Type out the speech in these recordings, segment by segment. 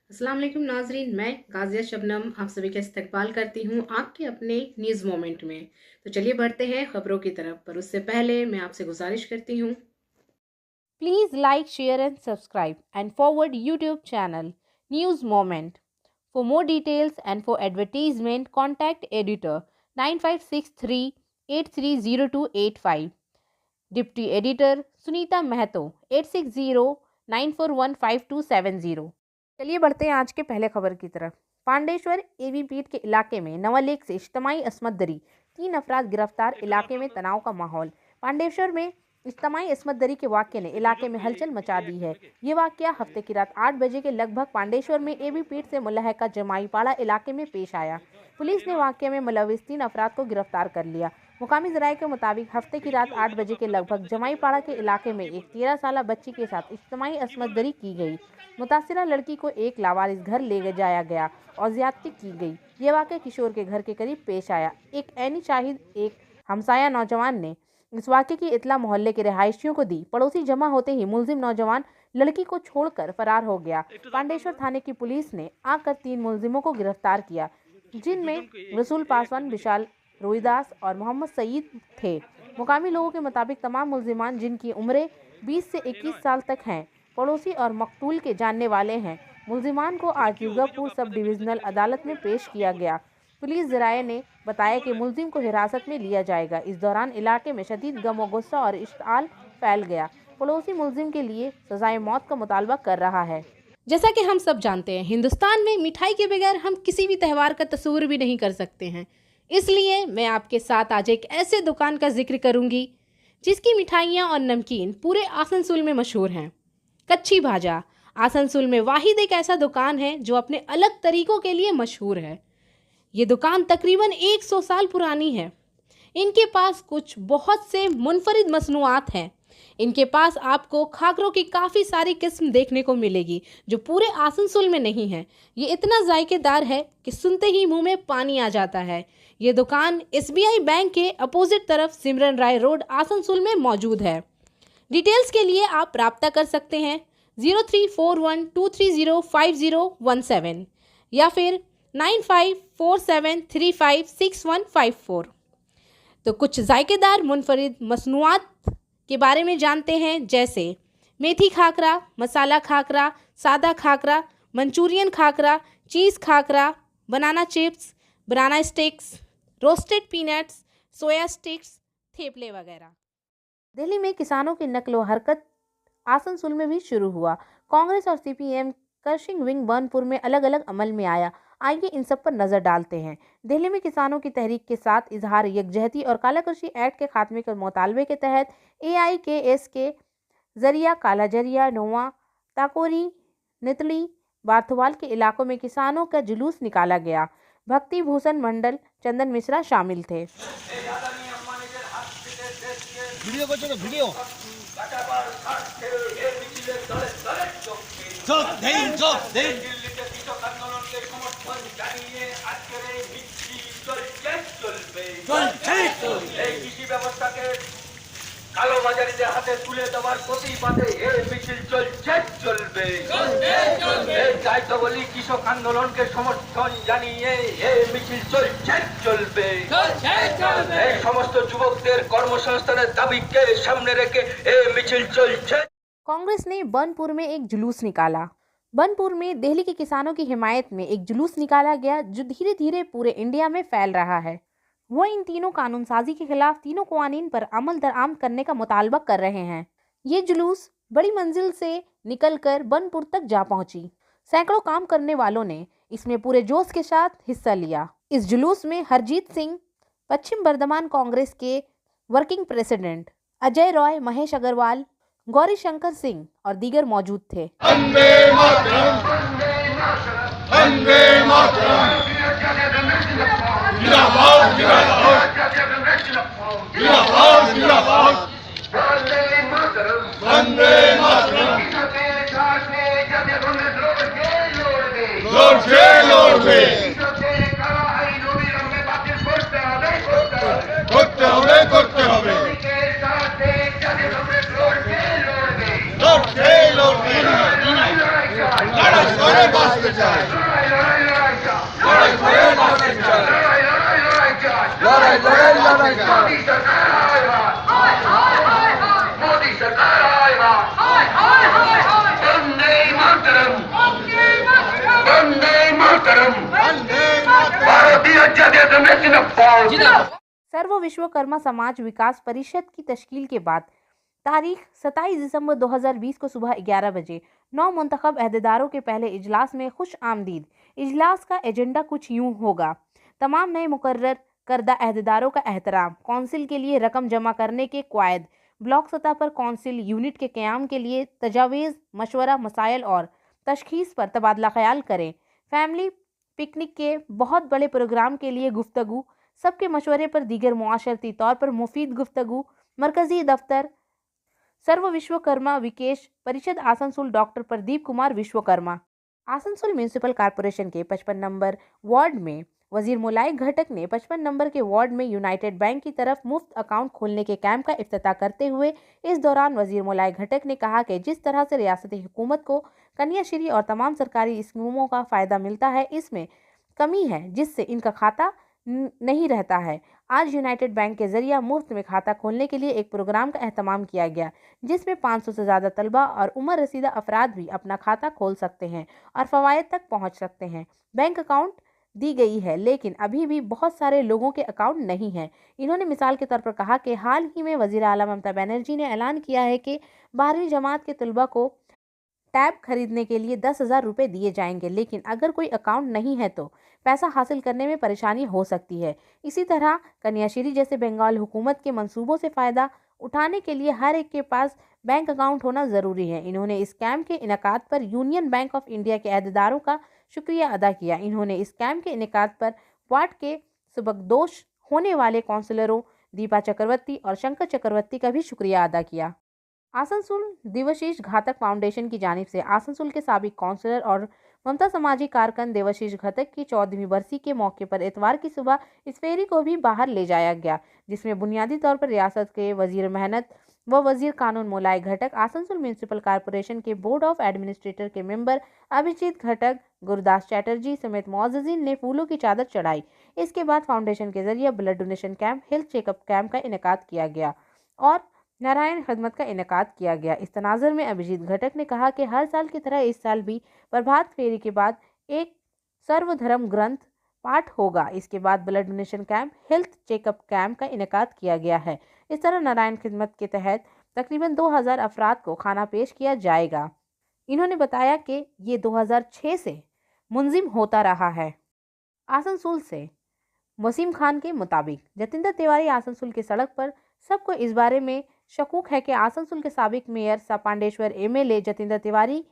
अस्सलाम वालेकुम नाजरीन, मैं गाजिया शबनम आप सभी का इस्तकबाल करती हूँ आपके अपने न्यूज़ मोमेंट में। तो चलिए बढ़ते हैं खबरों की तरफ, पर उससे पहले मैं आपसे गुजारिश करती हूँ, Please like, share and subscribe and forward YouTube channel News Moment. For more details and for advertisement, contact editor 9563830285. Deputy Editor Sunita Mahato 8609415270. चलिए बढ़ते हैं आज के पहले खबर की तरफ। पांडेश्वर एवी पीठ के इलाके में नवालेक से इज्तमाई असमत दरी, 3 अफराद गिरफ्तार, इलाके में तनाव का माहौल। पांडेश्वर में इज्तमाई असमत दरी के वाक़ये ने इलाके में हलचल मचा दी है। ये वाक़या हफ्ते की रात 8 बजे के लगभग पांडेश्वर में एवी पीठ से मुलहका जमाईपाड़ा इलाके में पेश आया। पुलिस ने वाक़ये में मुलविस 3 अफराद को गिरफ्तार कर लिया। मुकामी ज़राए के मुताबिक हफ्ते की रात 8 बजे के लगभग जमाईपाड़ा के इलाके में एक 13 साल बच्ची के साथ इज्तमाई असमत दरी की गई। मुतासिरा लड़की को एक लावारिस घर ले जाया गया और ज्यादती की गई। ये वाक़या किशोर के घर के करीब पेश आया। एक ऐनी शाहिद, एक हमसाया नौजवान ने इस वाक़े की इतला मोहल्ले के रिहायशियों को दी। पड़ोसी जमा होते ही मुलजिम नौजवान लड़की को छोड़कर फरार हो गया। पांडेश्वर थाने की पुलिस ने आकर 3 मुलजिमों को गिरफ्तार किया, जिनमें रसूल पासवान, विशाल रोहिदास और मोहम्मद सईद थे। मुकामी लोगों के मुताबिक तमाम मुलजिमान, जिनकी उम्रें 20 से 21 साल तक हैं, पड़ोसी और मकतूल के जानने वाले हैं। मुलजिमान को आज युगापुर सब डिविजनल अदालत में पेश किया गया। पुलिस ज़राए ने बताया कि मुलजिम को हिरासत में लिया जाएगा। इस दौरान इलाके में शदीद गम व गुस्सा और इश्ताल फैल गया। पड़ोसी मुलजिम के लिए सजाए मौत का मुतालबा कर रहा है। जैसा कि हम सब जानते हैं, हिंदुस्तान में मिठाई के बगैर हम किसी भी त्यौहार का तस्वुर भी नहीं कर सकते हैं। इसलिए मैं आपके साथ आज एक ऐसे दुकान का जिक्र करूंगी जिसकी मिठाइयाँ और नमकीन पूरे आसनसोल में मशहूर हैं। कच्ची भाजा आसनसोल में वाहिद एक ऐसा दुकान है जो अपने अलग तरीकों के लिए मशहूर है। ये दुकान तकरीबन 100 साल पुरानी है। इनके पास कुछ बहुत से मुनफरिद मसनूआत हैं। इनके पास आपको खाकरों की काफ़ी सारी किस्म देखने को मिलेगी जो पूरे आसनसोल में नहीं है। ये इतना जायकेदार है कि सुनते ही मुंह में पानी आ जाता है। ये दुकान SBI बैंक के अपोजिट तरफ सिमरन राय रोड आसनसोल में मौजूद है। डिटेल्स के लिए आप रब्ता कर सकते हैं 0341230517 या फिर 9547356154। तो कुछ जायकेदार मुनफरिद मसनूआत के बारे में जानते हैं, जैसे मेथी खाकरा, मसाला खाकरा, सादा खाकरा, मंचूरियन खाकरा, चीज़ खाकरा, बनाना चिप्स, बनाना स्टिक्स, रोस्टेड पीनट्स, सोया स्टिक्स, थेपले वगैरह। दिल्ली में किसानों की नकलो हरकत आसनसोल में भी शुरू हुआ। कांग्रेस और CPM क्रशिंग विंग बर्नपुर में अलग अलग अमल में आया। आइए इन सब पर नजर डालते हैं। दिल्ली में किसानों की तहरीक के साथ इजहार यकजहती और काला कृषि एक्ट के खात्मे के मुतालबे के तहत AIKS के जरिया कालाजरिया, नोवा, ताकोरी, नितली, बार्थवाल के इलाकों में किसानों का जुलूस निकाला गया। भक्ति भूषण मंडल, चंदन मिश्रा शामिल थे। কালো বাজারিদের হাতে তুলে দেওয়ার প্রতিবাদে এই মিছিল চলবে। এই দায়িত্ব বলি কৃষক আন্দোলনকে সমর্থন জানিয়ে এই মিছিল চলবে। এই সমস্ত যুবকদের কর্মসংস্থানের দাবিকে সামনে রেখে এই মিছিল চলছে। कांग्रेस ने बर्नपुर में एक जुलूस निकाला। बर्नपुर में दिल्ली के किसानों की हिमायत में एक जुलूस निकाला गया जो धीरे धीरे पूरे इंडिया में फैल रहा है। वो इन तीनों कानून साजी के खिलाफ तीनों कवानीन पर अमल दरामद करने का मुतालबा कर रहे हैं। ये जुलूस बड़ी मंजिल से निकलकर बर्नपुर तक जा पहुंची। सैकड़ों काम करने वालों ने इसमें पूरे जोश के साथ हिस्सा लिया। इस जुलूस में हरजीत सिंह, पश्चिम बर्धमान कांग्रेस के वर्किंग प्रेसिडेंट, अजय रॉय, महेश अग्रवाल, गौरी शंकर सिंह और दीगर मौजूद थे। বাঁচাতে চাই, লড়াই লড়াই লড়াই চাই, লড়াই করে বাঁচাতে চাই, লড়াই লড়াই লড়াই চাই, লড়াই লড়াই লড়াই চাই। মোদি সরকার মোদি সরকার বন্দে মাতরম বন্দে মাতরম भारतीय जनता पार्टी सर्व विश्वकर्मा समाज विकास परिषद की तश्कील के बाद तारीख 27 दिसंबर 2020 को सुबह 11 बजे 9 मुंतखब अहदेदारों के पहले इजलास में खुश आमदीद। इजलास का एजेंडा कुछ यूं होगा: तमाम नए मुकर्रर करदा अहदेदारों का एहतराम, कौंसिल के लिए रकम जमा करने के कवायद, ब्लॉक सतह पर कौंसिल यूनिट के क़याम के लिए तजावीज़, मशवरा, मसाइल और तशखीस पर तबादला ख्याल करें, फैमिली पिकनिक के बहुत बड़े प्रोग्राम के लिए गुफ्तगू, सबके मशवरे पर दीगर मुआशरती तौर पर मुफीद गुफ्तगू, मरकज़ी दफ्तर सर्व विश्वकर्मा विकेश परिषद Asansol doctor Pradeep Kumar Vishwakarma. Asansol municipal corporation के 55 नंबर वार्ड में वजीर मुलायक घटक ने 55 नंबर के वार्ड में यूनाइटेड बैंक की तरफ मुफ्त अकाउंट खोलने के कैंप का इफ्तिताह करते हुए इस दौरान वजीर मुलायक घटक ने कहा कि जिस तरह से रियासती हुकूमत को कन्याश्री और तमाम सरकारी स्कीमों का फ़ायदा मिलता है, इसमें कमी है जिससे इनका खाता नहीं रहता है। आज यूनाइटेड बैंक के जरिए मुफ्त में खाता खोलने के लिए एक प्रोग्राम का एहतमाम किया गया, जिसमें 500 से ज़्यादा तलबा और उम्र रसीदा अफराद भी अपना खाता खोल सकते हैं और फ़वायद तक पहुँच सकते हैं। बैंक अकाउंट दी गई है, लेकिन अभी भी बहुत सारे लोगों के अकाउंट नहीं हैं। इन्होंने मिसाल के तौर पर कहा कि हाल ही में वज़ीर आला ममता बनर्जी ने ऐलान किया है कि 12वीं जमात के तलबा को टैब खरीदने के लिए 10,000 रुपये दिए जाएंगे, लेकिन अगर कोई अकाउंट नहीं है तो पैसा हासिल करने में परेशानी हो सकती है। इसी तरह कन्याश्री जैसे बंगाल हुकूमत के मंसूबों से फ़ायदा उठाने के लिए हर एक के पास बैंक अकाउंट होना ज़रूरी है। इन्होंने इस कैंप के इनेकाद पर यूनियन बैंक ऑफ इंडिया के अहदेदारों का शुक्रिया अदा किया। इन्होंने इस कैंप के इनेकाद पर वार्ड के सबकदोश होने वाले काउंसलरों दीपा चक्रवर्ती और शंकर चक्रवर्ती का भी शुक्रिया अदा किया। आसनसोल देवाशीष घातक फाउंडेशन की जानिब से आसनसोल के साबिक काउंसलर और ममता समाजी कारकन देवाशीष घातक की 14वीं बरसी के मौके पर इतवार की सुबह इस फेरी को भी बाहर ले जाया गया, जिसमें बुनियादी तौर पर रियासत के वजीर मेहनत व वजीर कानून मुलायक घटक, आसनसोल म्यूनिसिपल कॉरपोरेशन के बोर्ड ऑफ एडमिनिस्ट्रेटर के मेंबर अभिजीत घटक, गुरदास चैटर्जी समेत मुअज़्ज़िज़ीन ने फूलों की चादर चढ़ाई। इसके बाद फाउंडेशन के जरिए blood donation camp, health checkup camp का इनेकाद किया गया और नारायण खिदमत का इनेकाद किया गया। इस तनाज़ुर में अभिजीत घटक ने कहा कि हर साल की तरह इस साल भी प्रभात फेरी के बाद एक सर्वधर्म ग्रंथ पाठ होगा। इसके बाद blood donation camp, health checkup camp का इनेकाद किया गया है। इस तरह नारायण खिदमत के तहत तकरीबन 2000 अफराद को खाना पेश किया जाएगा। इन्होंने बताया कि ये 2006 से मुंजिम होता रहा है। आसनसोल से वसीम खान के मुताबिक जतिंदर तिवारी आसनसोल की सड़क पर सबको इस बारे में शकूक है कि आसनसोल के साबिक मेयर पांडेश्वर एमएलए जतिंदर तिवारी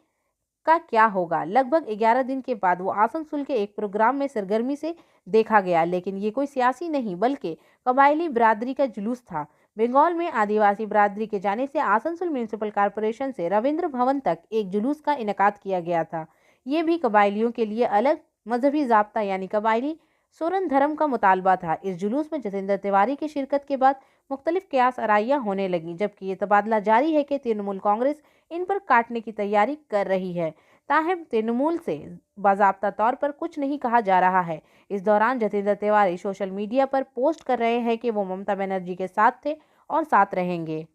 का क्या होगा। लगभग 11 दिन के बाद वो आसनसोल के एक प्रोग्राम में सरगर्मी से देखा गया, लेकिन ये कोई सियासी नहीं बल्कि कबायली बिरादरी का जुलूस था। बंगाल में आदिवासी बिरादरी के जाने से आसनसोल म्यूनिसिपल कॉरपोरेशन से रविंद्र भवन तक एक जुलूस का इनेकाद किया गया था। ये भी कबायलियों के लिए अलग मजहबी ज़ाब्ता यानी कबायली सोरन धर्म का मुतालबा था। इस जुलूस में जतिंदर तिवारी की शिरकत के बाद मुख्तलिफ क़यास आराइयाँ होने लगीं, जबकि ये तबादला जारी है कि तृणमूल कांग्रेस इन पर काटने की तैयारी कर रही है। ताहम तृणमूल से बाज़ाब्ता तौर पर कुछ नहीं कहा जा रहा है। इस दौरान जतिंदर तिवारी सोशल मीडिया पर पोस्ट कर रहे हैं कि वो ममता बनर्जी के साथ थे और साथ रहेंगे।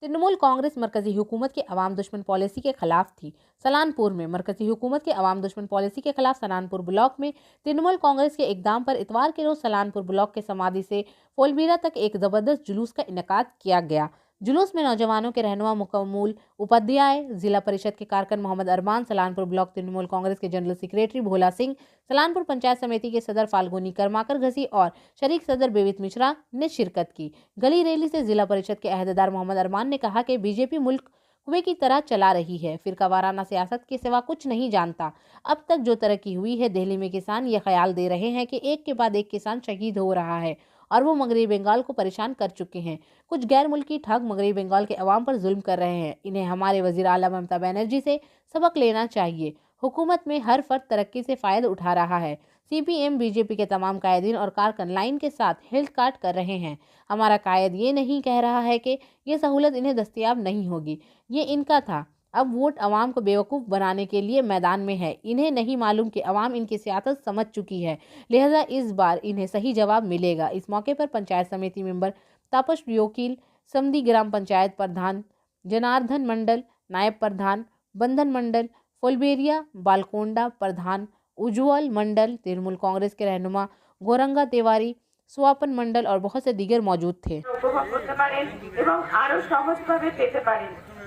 तृणमूल कांग्रेस मरकजी हुकूमत के अवाम दुश्मन पॉलिसी के खिलाफ थी। सलानपुर में मरकजी हुकूमत के अवाम दुश्मन पॉलिसी के खिलाफ सलानपुर ब्लॉक में तृणमूल कांग्रेस के इकदाम पर इतवार के रोज सलानपुर ब्लॉक के समाधि से फोलबीरा तक एक ज़बरदस्त जुलूस का इनेकाद किया गया। जुलूस में नौजवानों के रहनुमा मुकम्मल उपाध्याय, जिला परिषद के कारकन मोहम्मद अरमान, सलानपुर ब्लॉक तृणमूल कांग्रेस के जनरल सेक्रेटरी भोला सिंह, सलानपुर पंचायत समिति के सदर फाल्गुनी करमाकर घसी और शरीक सदर बेवित मिश्रा ने शिरकत की। गली रैली से जिला परिषद के अहदेदार मोहम्मद अरमान ने कहा कि बीजेपी मुल्क कुएं की तरह चला रही है, फिरका वाराना सियासत के सिवा कुछ नहीं जानता। अब तक जो तरक्की हुई है, दिल्ली में किसान ये ख्याल दे रहे हैं कि एक के बाद एक किसान शहीद हो रहा है और वो मगरबी बंगाल को परेशान कर चुके हैं। कुछ गैर मुल्की ठग मगरबी बंगाल के अवाम पर जुल्म कर रहे हैं। इन्हें हमारे वजीर आला ममता बनर्जी से सबक लेना चाहिए। हुकूमत में हर फर्द तरक्की से फ़ायदा उठा रहा है। सीपीएम बीजेपी के तमाम कायदीन और कारकन लाइन के साथ हेल्थ कार्ड कर रहे हैं। हमारा कायद ये नहीं कह रहा है कि ये सहूलत इन्हें दस्तयाब नहीं होगी, ये इनका था। अब वोट अवाम को बेवकूफ़ बनाने के लिए मैदान में है। इन्हें नहीं मालूम कि अवाम इनकी सियासत समझ चुकी है, लिहाजा इस बार इन्हें सही जवाब मिलेगा। इस मौके पर पंचायत समिति मेंबर तापस योकील, समधी ग्राम पंचायत प्रधान जनार्दन मंडल, नायब प्रधान बंधन मंडल, फुलबेरिया बालकोंडा प्रधान उज्ज्वल मंडल, तृणमूल कांग्रेस के रहनुमा गौरंगा तिवारी, स्वापन मंडल और बहुत से दीगर मौजूद थे।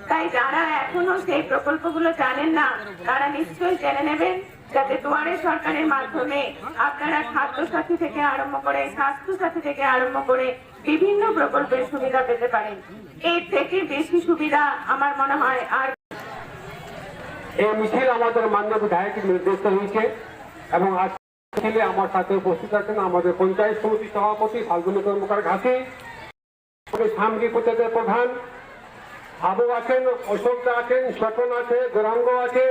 তাই যারা এখনো সেই প্রকল্পগুলো জানেন না তারা নিশ্চয়ই জেনে নেবেন, যাতে দুয়ারে সরকারের মাধ্যমে আপনারা খাদ্য সাথী থেকে আরম্ভ করে স্বাস্থ্য সাথী থেকে আরম্ভ করে বিভিন্ন প্রকল্পের সুবিধা পেতে পারেন। এর থেকে বেশি সুবিধা আমার মনে হয় আর এই মিছিল আমাদের মাননীয় বিধায়কের নির্দেশে হয়েছে এবং আজকে আমার সাথে উপস্থিত আছেন আমাদের পঞ্চায়েত সমিতি সভাপতি ফাল্গুনী কর্মকার ঘাসি, সামগ্রিক পঞ্চায়েতের প্রধান আবু আছেন, অশোক দা আছেন, স্বপন আছে, গৌরাঙ্গ আছে,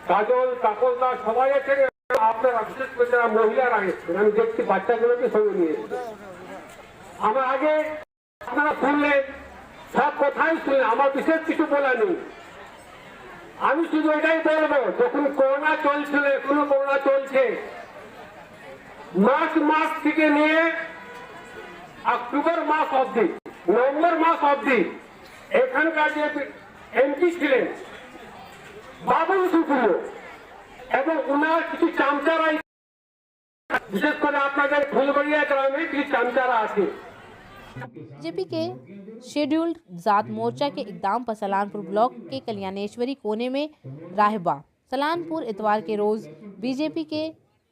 কাজল কাকলদা সবাই আছেন। আপনারা বিশেষ করে যারা মহিলারা এসেছেন, আমি দেখছি বাচ্চাগুলোকে সঙ্গে নিয়ে এসেছেন। আমার আগে আপনারা শুনলেন, সব কথাই শুনলেন, আমার বিশেষ কিছু বলা নেই। আমি শুধু এটাই বলবো, যখন করোনা চলছিল, এখনো করোনা চলছে, মার্চ মাস থেকে নিয়ে অক্টোবর মাস অবধি, নভেম্বর মাস অবধি এখানকার যে এমপি ছিলেন বাবুল সুপ্রিয় এবং উনার কিছু চামচারাই, বিশেষ করে আপনাদের ফুলবাড়িয়া গ্রামে কিছু চামচারা আছে। बीजेपी के शेड्यूल्ड जात मोर्चा के इकदाम पर सलानपुर ब्लॉक के कल्याणेश्वरी कोने में राहबा। सलानपुर इतवार के रोज बीजेपी के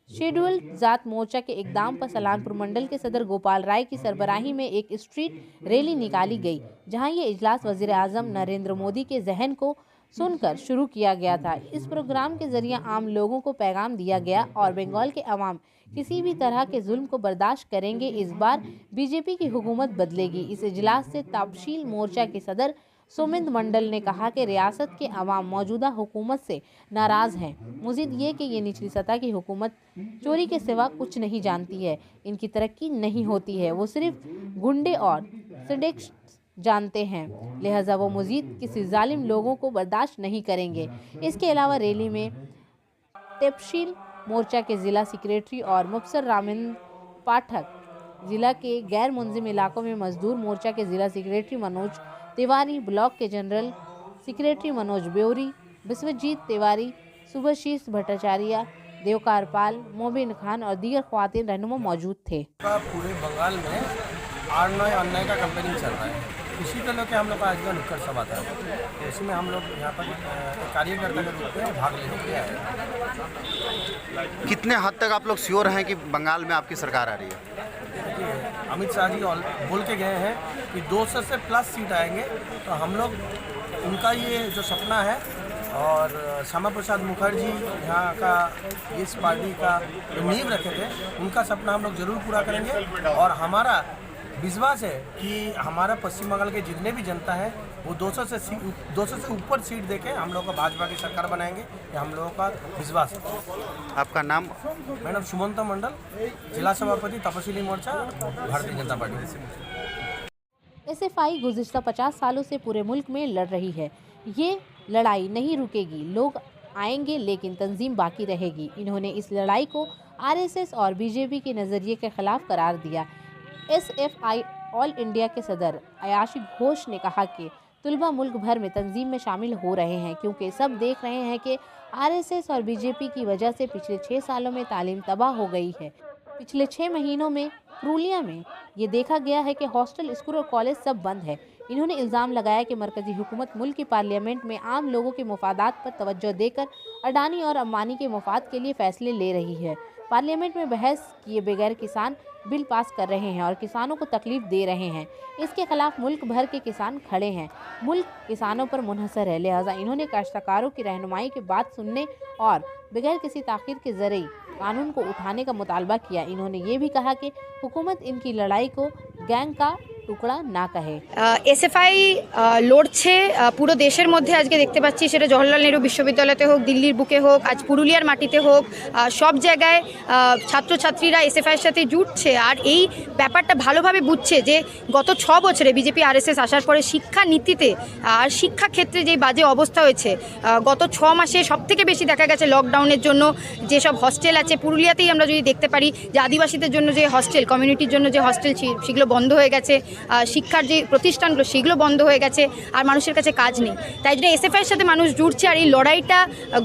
शेड्यूल्ड जात मोर्चा के इकदाम पर सलानपुर मंडल के सदर गोपाल राय की सरबराही में एक स्ट्रीट रैली निकाली गई, जहां ये इजलास वजीर आजम नरेंद्र मोदी के जहन को सुनकर शुरू किया गया था। इस प्रोग्राम के जरिए आम लोगों को पैगाम दिया गया और बंगाल के अवाम किसी भी तरह के जुल्म को बर्दाश्त करेंगे। इस बार बीजेपी की हुकूमत बदलेगी। इस इजलास से तापशील मोर्चा के सदर सुमिंद मंडल ने कहा कि रियासत के अवाम मौजूदा हुकूमत से नाराज़ हैं। मज़ीद ये कि ये निचली सतह की हुकूमत चोरी के सिवा कुछ नहीं जानती है, इनकी तरक्की नहीं होती है, वो सिर्फ गुंडे और सिडिक्स जानते हैं, लिहाजा वो मज़ीद किसी जालिम लोगों को बर्दाश्त नहीं करेंगे। इसके अलावा रैली में तपशील मोर्चा के ज़िला सेक्रेटरी और मुबसर रामिंद पाठक, ज़िला के गैर मुंजिम इलाकों में मजदूर मोर्चा के ज़िला सेक्रेटरी मनोज तिवारी, ब्लॉक के जनरल सेक्रेटरी मनोज ब्योरी, विश्वजीत तिवारी, सुभाशीष भट्टाचार्य, देवकार पाल, मोबिन खान और दीगर ख्वातीन रहनुमा मौजूद थे। पूरे बंगाल में 8-9 अन्याय का कैंपेनिंग चल रहा है, इसी को लेकर हम लोग का आज का नुक्कड़ सभा था। इसमें हम लोग यहाँ पर कार्यकर्ता के रूप में भाग लेने के लिए आए। कितने हद तक आप लोग श्योर हैं कि बंगाल में आपकी सरकार आ रही है? देखिए, अमित शाह जी बोल के गए हैं कि 200 से प्लस सीट आएंगे, तो हम लोग उनका ये जो सपना है और श्यामा प्रसाद मुखर्जी यहाँ का इस पार्टी का जो नींव रखे थे, उनका सपना हम लोग जरूर पूरा करेंगे। और हमारा विश्वास है कि हमारा पश्चिम बंगाल के जितने भी जनता है वो 200 से ऊपर सीट देके हम लोग को भाजपा की सरकार बनाएंगे, ये हम लोगों का विश्वास है। आपका नाम? मैडम सुमंत मंडल, जिला सभापति तपशीली मोर्चा, भारतीय जनता पार्टी। SFI गुज़िश्ता 50 सालों से पूरे मुल्क में लड़ रही है। ये लड़ाई नहीं रुकेगी, लोग आएंगे लेकिन तंजीम बाकी रहेगी। इन्होंने इस लड़ाई को RSS और बीजेपी के नज़रिए के खिलाफ करार दिया। SFI ऑल इंडिया के सदर अयाशी घोष ने कहा कि तुलबा मुल्क भर में तंजीम में शामिल हो रहे हैं, क्योंकि सब देख रहे हैं कि RSS और बीजेपी की वजह से पिछले 6 सालों में तालीम तबाह हो गई है। पिछले 6 महीनों में पुरुलिया में ये देखा गया है कि हॉस्टल, स्कूल और कॉलेज सब बंद है। इन्होंने इल्ज़ाम लगाया कि मरकज़ी हुकूमत मुल्क की पार्लियामेंट में आम लोगों के मफादात पर तवज्जो देकर अडानी और अंबानी के मफाद के लिए फ़ैसले ले रही है। पार्लियामेंट में बहस किए बगैर किसान बिल पास कर रहे हैं और किसानों को तकलीफ दे रहे हैं। इसके खिलाफ मुल्क भर के किसान खड़े हैं। मुल्क किसानों पर मुनहसर है, लिहाजा इन्होंने काश्तकारों की रहनुमाई की बात सुनने और बगैर किसी ताख़ीर के ज़रिए कानून को उठाने का मुतालबा किया। इन्होंने ये भी कहा कि हुकूमत इनकी लड़ाई को गैंग का টুকরা না কহে। এসএফআই লড়ছে পুরো দেশের মধ্যে। আজকে দেখতে পাচ্ছি সেটা জওহরলাল নেহরু বিশ্ববিদ্যালয়তে হোক, দিল্লির বুকে হোক, আজ পুরুলিয়ার মাটিতে হোক, সব জায়গায় ছাত্রছাত্রীরা এসএফআইয়ের সাথে জুটছে। আর এই ব্যাপারটা ভালোভাবে বুঝছে যে গত 6 বছরে বিজেপি আরএসএস আসার পরে শিক্ষা নীতিতে আর শিক্ষা ক্ষেত্রে যে বাজে অবস্থা হয়েছে, গত 6 মাসে সবথেকে বেশি দেখা গেছে লকডাউনের জন্য যেসব হস্টেল আছে, পুরুলিয়াতেই আমরা যদি দেখতে পারি যে আদিবাসীদের জন্য যে হস্টেল, কমিউনিটির জন্য যে হস্টেল সেগুলো বন্ধ হয়ে গেছে, শিক্ষার যে প্রতিষ্ঠানগুলো সেগুলো বন্ধ হয়ে গেছে, আর মানুষের কাছে কাজ নেই। তাই জন্য এসএফআইয়ের সাথে মানুষ জুড়ছে। আর এই লড়াইটা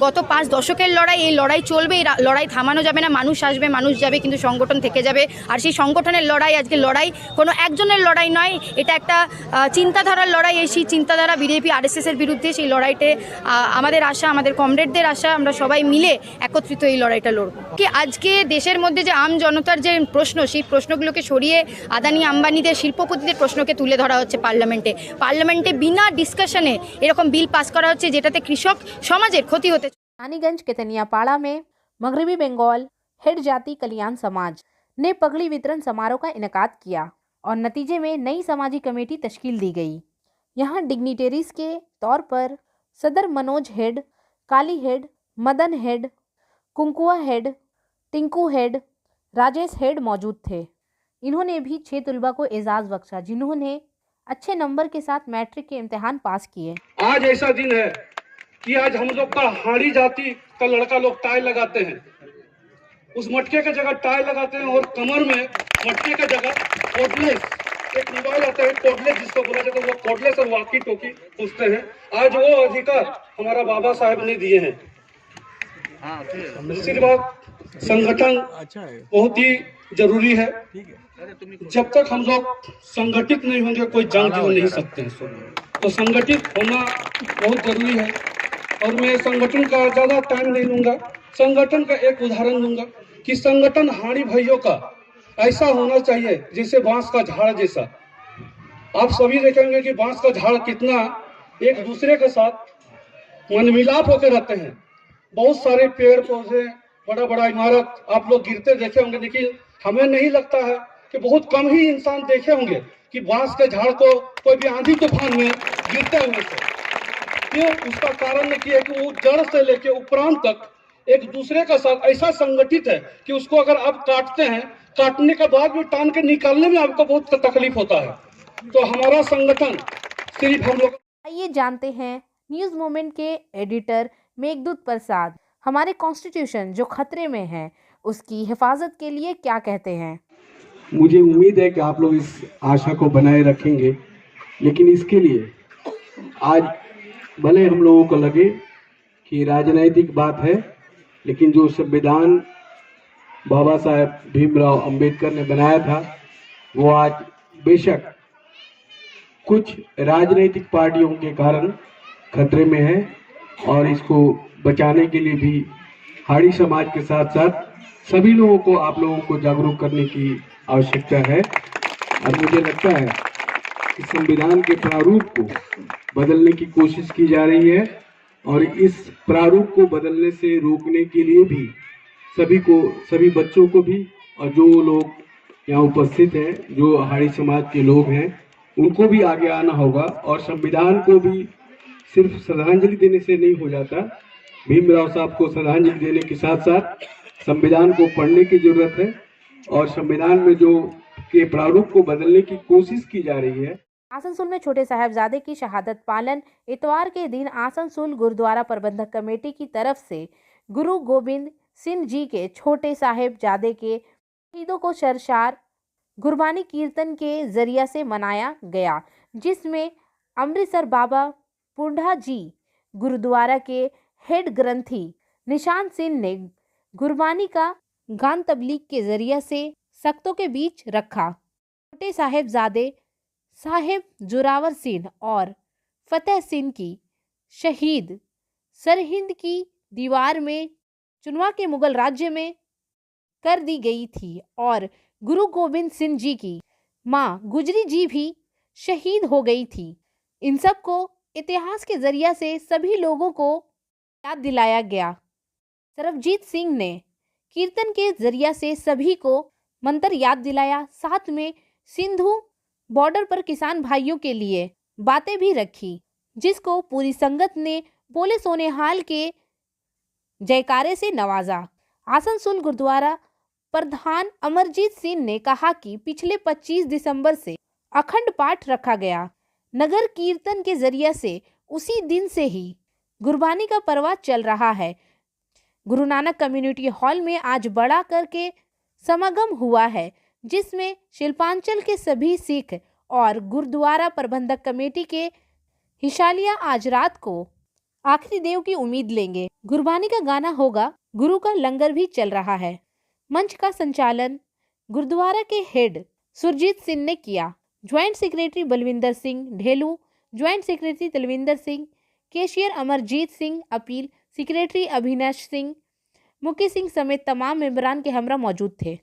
গত 5 দশকের লড়াই, এই লড়াই চলবে, এই লড়াই থামানো যাবে না। মানুষ আসবে, মানুষ যাবে, কিন্তু সংগঠন থেকে যাবে। আর সেই সংগঠনের লড়াই, আজকে লড়াই কোনো একজনের লড়াই নয়, এটা একটা চিন্তাধারার লড়াই। এই সেই চিন্তাধারা বিজেপি আরএসএসের বিরুদ্ধে, সেই লড়াইতে আমাদের আশা, আমাদের কমরেডদের আশা, আমরা সবাই মিলে একত্রিত এই লড়াইটা লড়ব। কি আজকে দেশের মধ্যে যে আম জনতার যে প্রশ্ন, সেই প্রশ্নগুলোকে সরিয়ে আদানি আম্বানিদের, শিল্পপতিদের প্রশ্নকে তুলে ধরা হচ্ছে পার্লামেন্টে বিনা ডিসকাশনে এরকম বিল পাস করা হচ্ছে যেটাতে কৃষক সমাজের ক্ষতি হতে। रानीगंज के तनियापाड़ा में मगरबी बंगाल हेड जाति कल्याण समाज ने पगड़ी वितरण समारोह का इनेकाद किया और नतीजे में नई समाजी कमेटी तश्कील दी गई। यहाँ डिग्निटरीज के तौर पर सदर Manoj head, Kali head, Madan head, Kunkua head, Tinku head, Rajesh head मौजूद थे। इन्होंने भी 6 तलबा को एजाज़ बख्शा जिन्होंने अच्छे नंबर के साथ मैट्रिक के इम्तिहान पास किए। आज ऐसा दिन है कि आज हम लोग का हाड़ी जाति का लड़का लोग टाई लगाते हैं, उस मटके का जगह टाई लगाते हैं और कमर में मटके का जगह कोडलेस एक मोबाइल आता है, कोडलेस जिसको बोला जाता है, वो कोडलेस और वाकी टोकी पूछते हैं। आज वो अधिकार हमारा बाबा साहब ने दिए हैं। दूसरी बात, संगठन बहुत ही जरूरी है। जब तक हम लोग संगठित नहीं होंगे कोई जंग जीत नहीं सकते हैं। तो संगठित होना बहुत जरूरी है। और मैं संगठन का ज़्यादा टाइम नहीं लूँगा, संगठन का एक उदाहरण दूंगा कि संगठन हाड़ी भाइयों का ऐसा होना चाहिए जैसे बांस का झाड़ जैसा। आप सभी देखेंगे कि बांस का झाड़ कितना एक दूसरे के साथ मनमिलाप होकर रहते हैं। बहुत सारे पेड़ पौधे, बड़ा बड़ा इमारत आप लोग गिरते देखे होंगे, लेकिन हमें नहीं लगता है कि बहुत कम ही इंसान देखे होंगे कि बांस के झाड़ को कोई भी आंधी तूफान में गिरते हुए से। क्यों? उसका कारण ये है कि वो जड़ से लेके उपरांत तक एक दूसरे का साथ ऐसा संगठित है कि उसको अगर आप काटते हैं, काटने के बाद भी टान के निकालने में आपको बहुत तकलीफ होता है। तो हमारा संगठन सिर्फ हम लोग। आइए जानते हैं न्यूज़ मोमेंट के एडिटर मेघदूत प्रसाद हमारे कॉन्स्टिट्यूशन जो खतरे में है उसकी हिफाजत के लिए क्या कहते हैं। मुझे उम्मीद है कि आप लोग इस आशा को बनाए रखेंगे, लेकिन इसके लिए आज भले हम लोगों को लगे कि राजनैतिक बात है, लेकिन जो संविधान बाबा साहेब भीमराव अंबेडकर ने बनाया था वो आज बेशक कुछ राजनीतिक पार्टियों के कारण खतरे में है। और इसको बचाने के लिए भी हाड़ी समाज के साथ साथ सभी लोगों को, आप लोगों को जागरूक करने की आवश्यकता है। और मुझे लगता है कि संविधान के प्रारूप को बदलने की कोशिश की जा रही है और इस प्रारूप को बदलने से रोकने के लिए भी सभी बच्चों को भी और जो लोग यहाँ उपस्थित हैं, जो हाड़ी समाज के लोग हैं, उनको भी आगे आना होगा। और संविधान को भी सिर्फ श्रद्धांजलि देने से नहीं हो जाता। भीमराव साहब को श्रद्धांजलि देने के साथ साथ संविधान को पढ़ने की जरूरत है और संविधान में जो के प्रारूप को बदलने की कोशिश की जा रही है। आसनसोल में छोटे साहिबजादे की शहादत पालन इतवार के दिन आसनसोल गुरुद्वारा प्रबंधक कमेटी की तरफ से गुरु गोबिंद सिंह जी के छोटे साहिबजादे के शहीदों को सरशार गुरबानी कीर्तन के जरिया से मनाया गया, जिसमें अमृतसर बाबा पुंडा जी गुरुद्वारा के हेड ग्रंथी निशान सिंह ने गुरबानी का गान तबलीग के जरिए से सख्तों के बीच रखा। छोटे साहिबजादे साहिब जोरावर सिंह और फतेह सिंह की शहीद सरहिंद की दीवार में चुनवा के मुगल राज्य में कर दी गई थी और गुरु गोबिंद सिंह जी की माँ गुजरी जी भी शहीद हो गई थी। इन सब को इतिहास के जरिए से सभी लोगों को याद दिलाया गया। सरबजीत सिंह ने कीर्तन के जरिए से सभी को मंत्र याद दिलाया, साथ में सिंधु बॉर्डर पर किसान भाइयों के लिए बातें भी रखी, जिसको पूरी संगत ने बोले सोनेहाल के जयकारे से नवाजा। आसनसोल गुरुद्वारा प्रधान अमरजीत सिंह ने कहा कि पिछले 25 दिसंबर से अखंड पाठ रखा गया। नगर कीर्तन के जरिए से उसी दिन से ही गुरबानी का पर्व चल रहा है। गुरु नानक कम्युनिटी हॉल में आज बड़ा करके समागम हुआ है, जिसमें शिल्पांचल के सभी सिख और गुरुद्वारा प्रबंधक कमेटी के हिशालिया आज रात को आखिरी देव की उम्मीद लेंगे। गुरबानी का गाना होगा, गुरु का लंगर भी चल रहा है। मंच का संचालन गुरुद्वारा के हेड सुरजीत सिंह ने किया। Joint secretary Balwinder Singh Dhelu, joint secretary Talwinder Singh, cashier Amarjeet Singh, appeal secretary Abhinav Singh, Mukesh Singh समेत तमाम मेंबरान के हमरा मौजूद थे।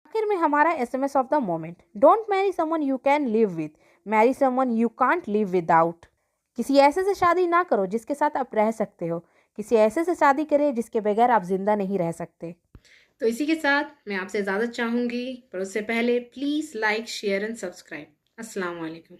आखिर में हमारा SMS of the moment, don't Mary someone you can live with, Mary someone you can't live without. किसी ऐसे से शादी ना करो जिसके साथ आप रह सकते हो, किसी ऐसे से शादी करें जिसके बगैर आप जिंदा नहीं रह सकते। तो इसी के साथ मैं आपसे इजाज़त चाहूँगी, पर उससे पहले please like, share and subscribe. अस्सलाम वालेकुम।